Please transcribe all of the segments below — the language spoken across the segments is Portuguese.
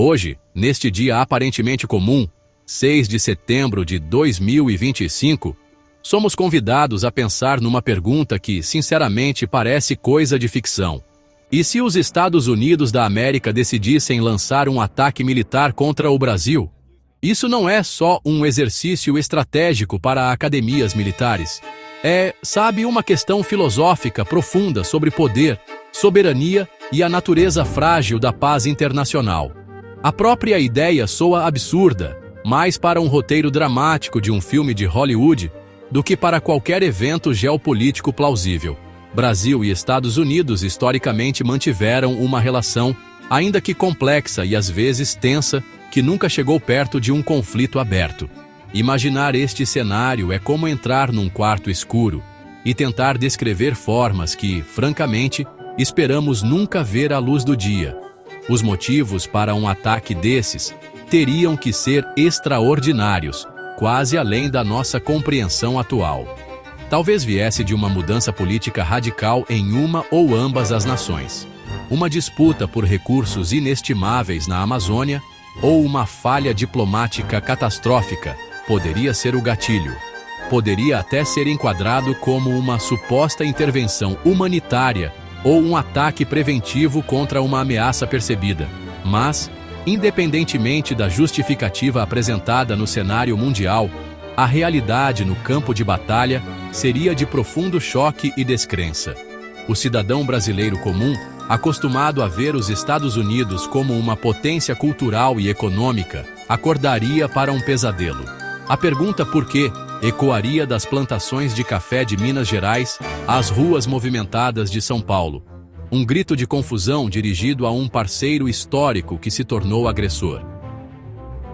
Hoje, neste dia aparentemente comum, 6 de setembro de 2025, somos convidados a pensar numa pergunta que, sinceramente, parece coisa de ficção. E se os Estados Unidos da América decidissem lançar um ataque militar contra o Brasil? Isso não é só um exercício estratégico para academias militares. É, sabe, uma questão filosófica profunda sobre poder, soberania e a natureza frágil da paz internacional. A própria ideia soa absurda, mais para um roteiro dramático de um filme de Hollywood do que para qualquer evento geopolítico plausível. Brasil e Estados Unidos historicamente mantiveram uma relação, ainda que complexa e às vezes tensa, que nunca chegou perto de um conflito aberto. Imaginar este cenário é como entrar num quarto escuro e tentar descrever formas que, francamente, esperamos nunca ver à luz do dia. Os motivos para um ataque desses teriam que ser extraordinários, quase além da nossa compreensão atual. Talvez viesse de uma mudança política radical em uma ou ambas as nações, uma disputa por recursos inestimáveis na Amazônia ou uma falha diplomática catastrófica poderia ser o gatilho. Poderia até ser enquadrado como uma suposta intervenção humanitária ou um ataque preventivo contra uma ameaça percebida. Mas, independentemente da justificativa apresentada no cenário mundial, a realidade no campo de batalha seria de profundo choque e descrença. O cidadão brasileiro comum, acostumado a ver os Estados Unidos como uma potência cultural e econômica, acordaria para um pesadelo. A pergunta por quê ecoaria das plantações de café de Minas Gerais às ruas movimentadas de São Paulo. Um grito de confusão dirigido a um parceiro histórico que se tornou agressor.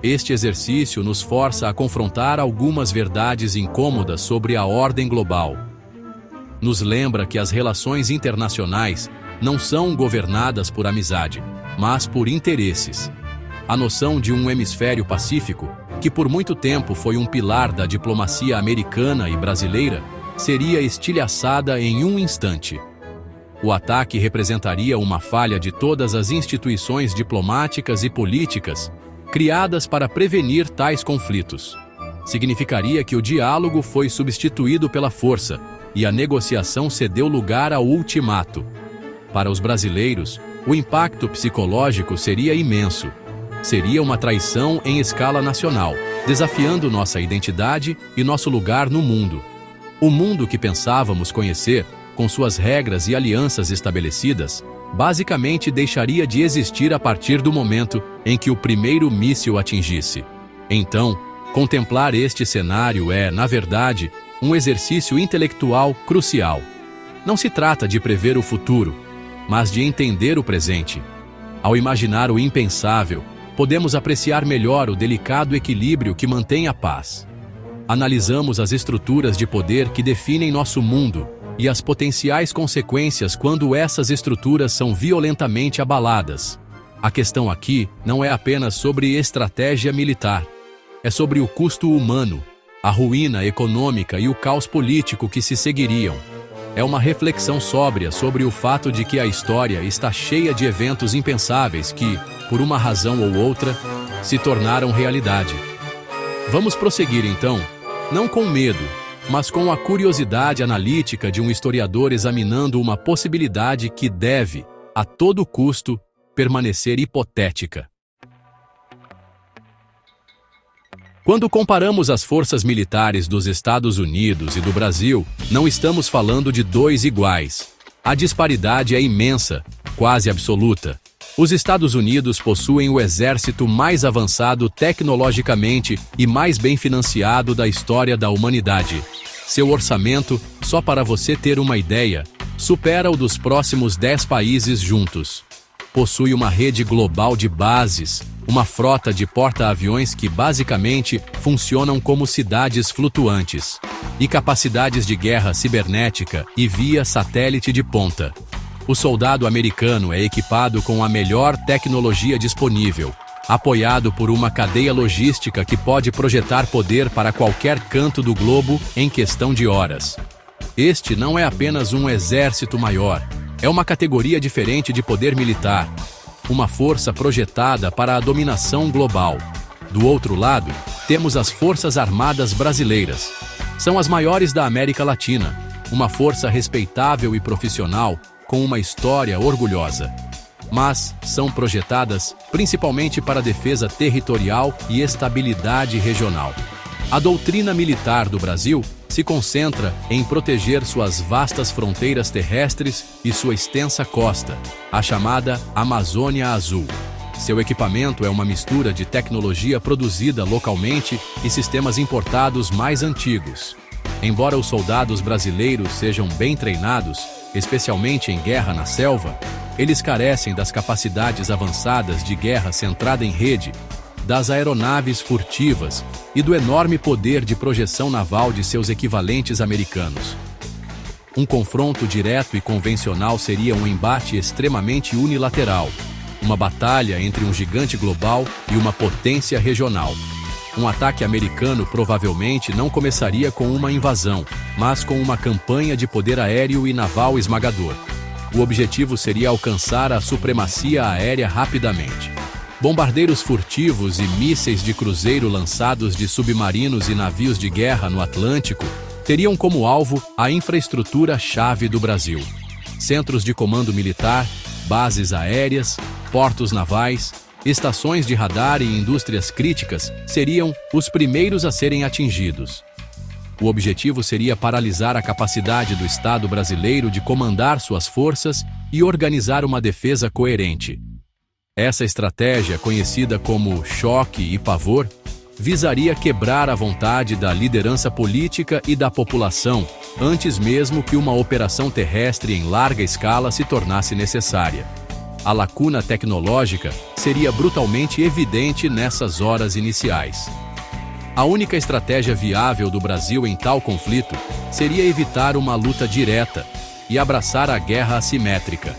Este exercício nos força a confrontar algumas verdades incômodas sobre a ordem global. Nos lembra que as relações internacionais não são governadas por amizade, mas por interesses. A noção de um hemisfério pacífico, que por muito tempo foi um pilar da diplomacia americana e brasileira, seria estilhaçada em um instante. O ataque representaria uma falha de todas as instituições diplomáticas e políticas criadas para prevenir tais conflitos. Significaria que o diálogo foi substituído pela força e a negociação cedeu lugar ao ultimato. Para os brasileiros, o impacto psicológico seria imenso. Seria uma traição em escala nacional, desafiando nossa identidade e nosso lugar no mundo. O mundo que pensávamos conhecer, com suas regras e alianças estabelecidas, basicamente deixaria de existir a partir do momento em que o primeiro míssil atingisse. Então, contemplar este cenário é, na verdade, um exercício intelectual crucial. Não se trata de prever o futuro, mas de entender o presente. Ao imaginar o impensável, podemos apreciar melhor o delicado equilíbrio que mantém a paz. Analisamos as estruturas de poder que definem nosso mundo e as potenciais consequências quando essas estruturas são violentamente abaladas. A questão aqui não é apenas sobre estratégia militar. É sobre o custo humano, a ruína econômica e o caos político que se seguiriam. É uma reflexão sóbria sobre o fato de que a história está cheia de eventos impensáveis que, por uma razão ou outra, se tornaram realidade. Vamos prosseguir então, não com medo, mas com a curiosidade analítica de um historiador examinando uma possibilidade que deve, a todo custo, permanecer hipotética. Quando comparamos as forças militares dos Estados Unidos e do Brasil, não estamos falando de dois iguais. A disparidade é imensa, quase absoluta. Os Estados Unidos possuem o exército mais avançado tecnologicamente e mais bem financiado da história da humanidade. Seu orçamento, só para você ter uma ideia, supera o dos próximos 10 países juntos. Possui uma rede global de bases, uma frota de porta-aviões que basicamente funcionam como cidades flutuantes, e capacidades de guerra cibernética e via satélite de ponta. O soldado americano é equipado com a melhor tecnologia disponível, apoiado por uma cadeia logística que pode projetar poder para qualquer canto do globo em questão de horas. Este não é apenas um exército maior, é uma categoria diferente de poder militar. uma força projetada para a dominação global. Do outro lado, temos as Forças Armadas Brasileiras. São as maiores da América Latina, uma força respeitável e profissional, com uma história orgulhosa. Mas são projetadas principalmente para defesa territorial e estabilidade regional. A doutrina militar do Brasil se concentra em proteger suas vastas fronteiras terrestres e sua extensa costa, a chamada Amazônia Azul. Seu equipamento é uma mistura de tecnologia produzida localmente e sistemas importados mais antigos. Embora os soldados brasileiros sejam bem treinados, especialmente em guerra na selva, eles carecem das capacidades avançadas de guerra centrada em rede, das aeronaves furtivas e do enorme poder de projeção naval de seus equivalentes americanos. Um confronto direto e convencional seria um embate extremamente unilateral, uma batalha entre um gigante global e uma potência regional. Um ataque americano provavelmente não começaria com uma invasão, mas com uma campanha de poder aéreo e naval esmagador. O objetivo seria alcançar a supremacia aérea rapidamente. Bombardeiros furtivos e mísseis de cruzeiro lançados de submarinos e navios de guerra no Atlântico teriam como alvo a infraestrutura-chave do Brasil. Centros de comando militar, bases aéreas, portos navais, estações de radar e indústrias críticas seriam os primeiros a serem atingidos. O objetivo seria paralisar a capacidade do Estado brasileiro de comandar suas forças e organizar uma defesa coerente. Essa estratégia, conhecida como choque e pavor, visaria quebrar a vontade da liderança política e da população, antes mesmo que uma operação terrestre em larga escala se tornasse necessária. A lacuna tecnológica seria brutalmente evidente nessas horas iniciais. A única estratégia viável do Brasil em tal conflito seria evitar uma luta direta e abraçar a guerra assimétrica.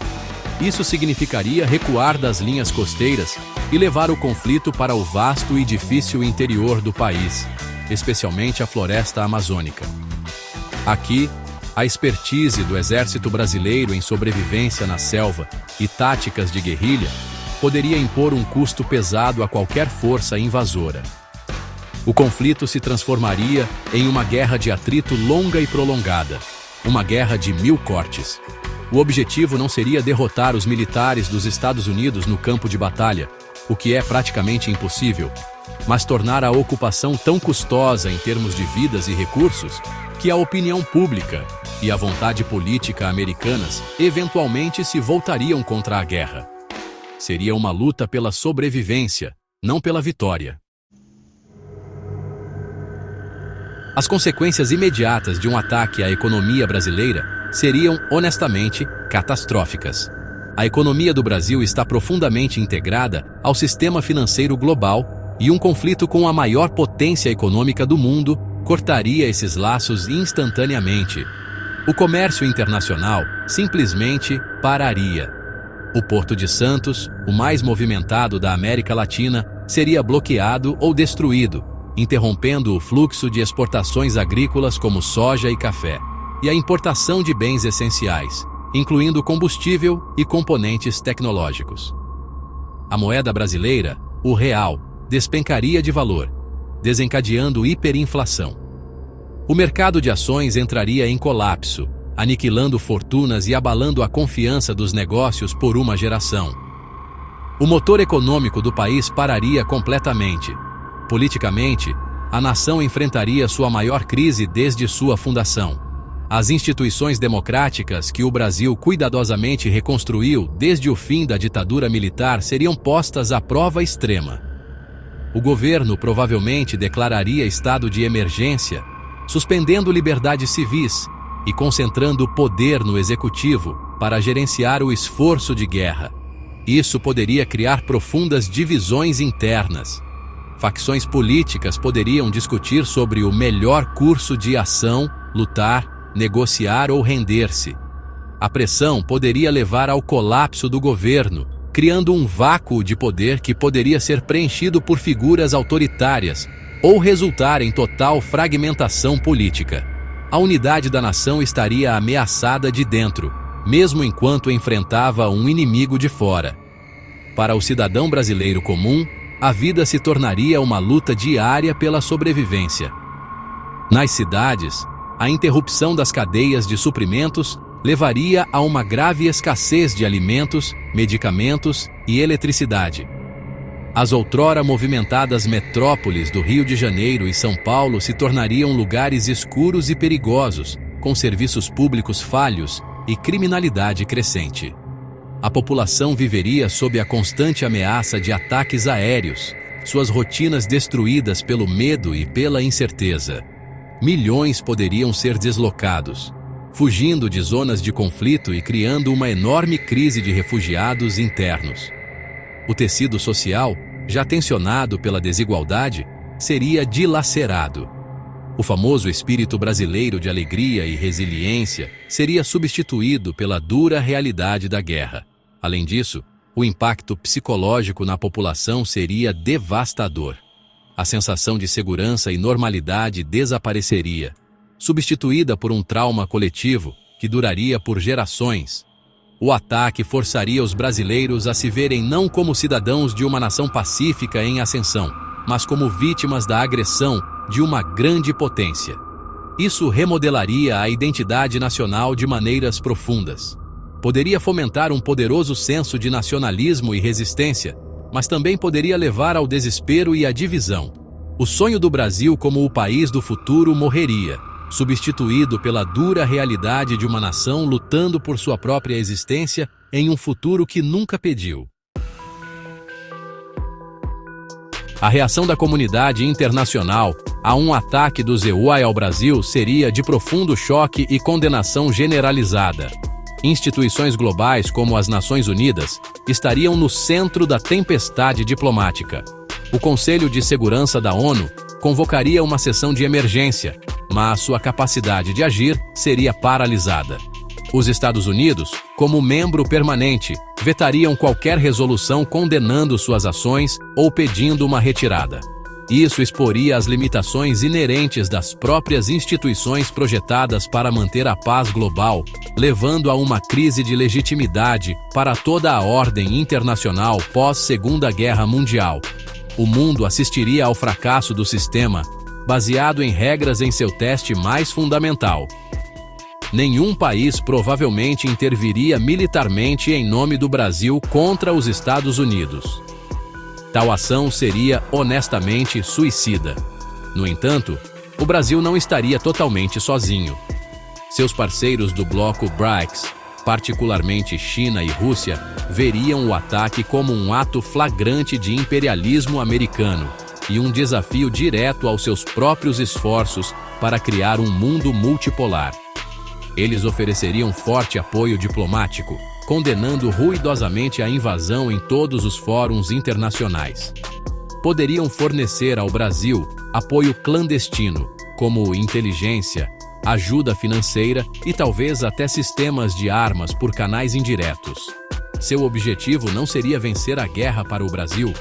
Isso significaria recuar das linhas costeiras e levar o conflito para o vasto e difícil interior do país, especialmente a floresta amazônica. Aqui, a expertise do exército brasileiro em sobrevivência na selva e táticas de guerrilha poderia impor um custo pesado a qualquer força invasora. O conflito se transformaria em uma guerra de atrito longa e prolongada, uma guerra de 1000 cortes. O objetivo não seria derrotar os militares dos Estados Unidos no campo de batalha, o que é praticamente impossível, mas tornar a ocupação tão custosa em termos de vidas e recursos que a opinião pública e a vontade política americanas eventualmente se voltariam contra a guerra. Seria uma luta pela sobrevivência, não pela vitória. As consequências imediatas de um ataque à economia brasileira seriam, honestamente, catastróficas. A economia do Brasil está profundamente integrada ao sistema financeiro global e um conflito com a maior potência econômica do mundo cortaria esses laços instantaneamente. O comércio internacional simplesmente pararia. O Porto de Santos, o mais movimentado da América Latina, seria bloqueado ou destruído, interrompendo o fluxo de exportações agrícolas como soja e café, e a importação de bens essenciais, incluindo combustível e componentes tecnológicos. A moeda brasileira, o real, despencaria de valor, desencadeando hiperinflação. O mercado de ações entraria em colapso, aniquilando fortunas e abalando a confiança dos negócios por uma geração. O motor econômico do país pararia completamente. Politicamente, a nação enfrentaria sua maior crise desde sua fundação. As instituições democráticas que o Brasil cuidadosamente reconstruiu desde o fim da ditadura militar seriam postas à prova extrema. O governo provavelmente declararia estado de emergência, suspendendo liberdades civis e concentrando poder no executivo para gerenciar o esforço de guerra. Isso poderia criar profundas divisões internas. Facções políticas poderiam discutir sobre o melhor curso de ação, lutar, negociar ou render-se. A pressão poderia levar ao colapso do governo, criando um vácuo de poder que poderia ser preenchido por figuras autoritárias ou resultar em total fragmentação política. A unidade da nação estaria ameaçada de dentro, mesmo enquanto enfrentava um inimigo de fora. Para o cidadão brasileiro comum, a vida se tornaria uma luta diária pela sobrevivência. Nas cidades, a interrupção das cadeias de suprimentos levaria a uma grave escassez de alimentos, medicamentos e eletricidade. As outrora movimentadas metrópoles do Rio de Janeiro e São Paulo se tornariam lugares escuros e perigosos, com serviços públicos falhos e criminalidade crescente. A população viveria sob a constante ameaça de ataques aéreos, suas rotinas destruídas pelo medo e pela incerteza. Milhões poderiam ser deslocados, fugindo de zonas de conflito e criando uma enorme crise de refugiados internos. O tecido social, já tensionado pela desigualdade, seria dilacerado. O famoso espírito brasileiro de alegria e resiliência seria substituído pela dura realidade da guerra. Além disso, o impacto psicológico na população seria devastador. A sensação de segurança e normalidade desapareceria, substituída por um trauma coletivo que duraria por gerações. O ataque forçaria os brasileiros a se verem não como cidadãos de uma nação pacífica em ascensão, mas como vítimas da agressão de uma grande potência. Isso remodelaria a identidade nacional de maneiras profundas. Poderia fomentar um poderoso senso de nacionalismo e resistência, mas também poderia levar ao desespero e à divisão. O sonho do Brasil como o país do futuro morreria, substituído pela dura realidade de uma nação lutando por sua própria existência em um futuro que nunca pediu. A reação da comunidade internacional a um ataque dos EUA ao Brasil seria de profundo choque e condenação generalizada. Instituições globais como as Nações Unidas estariam no centro da tempestade diplomática. O Conselho de Segurança da ONU convocaria uma sessão de emergência, mas sua capacidade de agir seria paralisada. Os Estados Unidos, como membro permanente, vetariam qualquer resolução condenando suas ações ou pedindo uma retirada. Isso exporia as limitações inerentes das próprias instituições projetadas para manter a paz global, levando a uma crise de legitimidade para toda a ordem internacional pós-Segunda Guerra Mundial. O mundo assistiria ao fracasso do sistema, baseado em regras em seu teste mais fundamental. Nenhum país provavelmente interviria militarmente em nome do Brasil contra os Estados Unidos. Tal ação seria, honestamente, suicida. No entanto, o Brasil não estaria totalmente sozinho. Seus parceiros do bloco BRICS, particularmente China e Rússia, veriam o ataque como um ato flagrante de imperialismo americano e um desafio direto aos seus próprios esforços para criar um mundo multipolar. Eles ofereceriam forte apoio diplomático, condenando ruidosamente a invasão em todos os fóruns internacionais. Poderiam fornecer ao Brasil apoio clandestino, como inteligência, ajuda financeira e talvez até sistemas de armas por canais indiretos. Seu objetivo não seria vencer a guerra para o Brasil,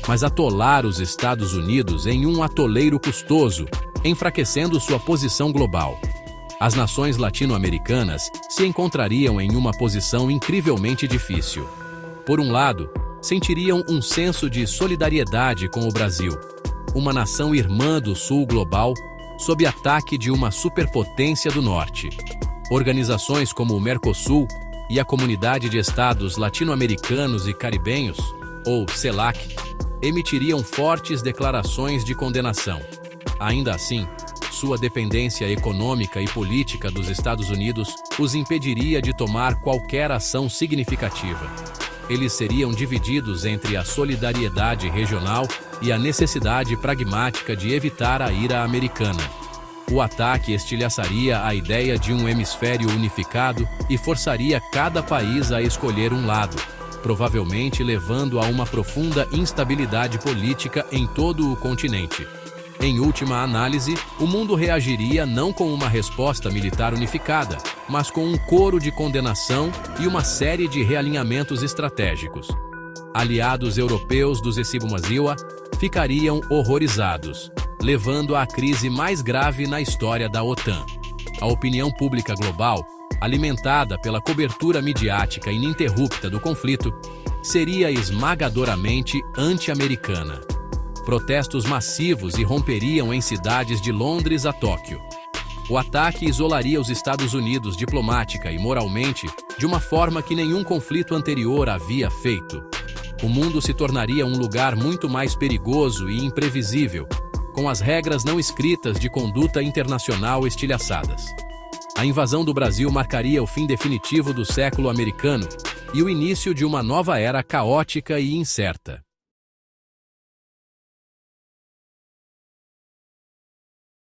mas atolar os Estados Unidos em um atoleiro custoso, enfraquecendo sua posição global. As nações latino-americanas se encontrariam em uma posição incrivelmente difícil. Por um lado, sentiriam um senso de solidariedade com o Brasil, uma nação irmã do Sul global, sob ataque de uma superpotência do Norte. Organizações como o Mercosul e a Comunidade de Estados Latino-Americanos e Caribenhos, ou CELAC, emitiriam fortes declarações de condenação. Ainda assim, sua dependência econômica e política dos Estados Unidos os impediria de tomar qualquer ação significativa. Eles seriam divididos entre a solidariedade regional e a necessidade pragmática de evitar a ira americana. O ataque estilhaçaria a ideia de um hemisfério unificado e forçaria cada país a escolher um lado, provavelmente levando a uma profunda instabilidade política em todo o continente. Em última análise, o mundo reagiria não com uma resposta militar unificada, mas com um coro de condenação e uma série de realinhamentos estratégicos. Aliados europeus dos Ecibumasiwa ficariam horrorizados, levando à crise mais grave na história da OTAN. A opinião pública global, alimentada pela cobertura midiática ininterrupta do conflito, seria esmagadoramente anti-americana. Protestos massivos irromperiam em cidades de Londres a Tóquio. O ataque isolaria os Estados Unidos diplomática e moralmente de uma forma que nenhum conflito anterior havia feito. O mundo se tornaria um lugar muito mais perigoso e imprevisível, com as regras não escritas de conduta internacional estilhaçadas. A invasão do Brasil marcaria o fim definitivo do século americano e o início de uma nova era caótica e incerta.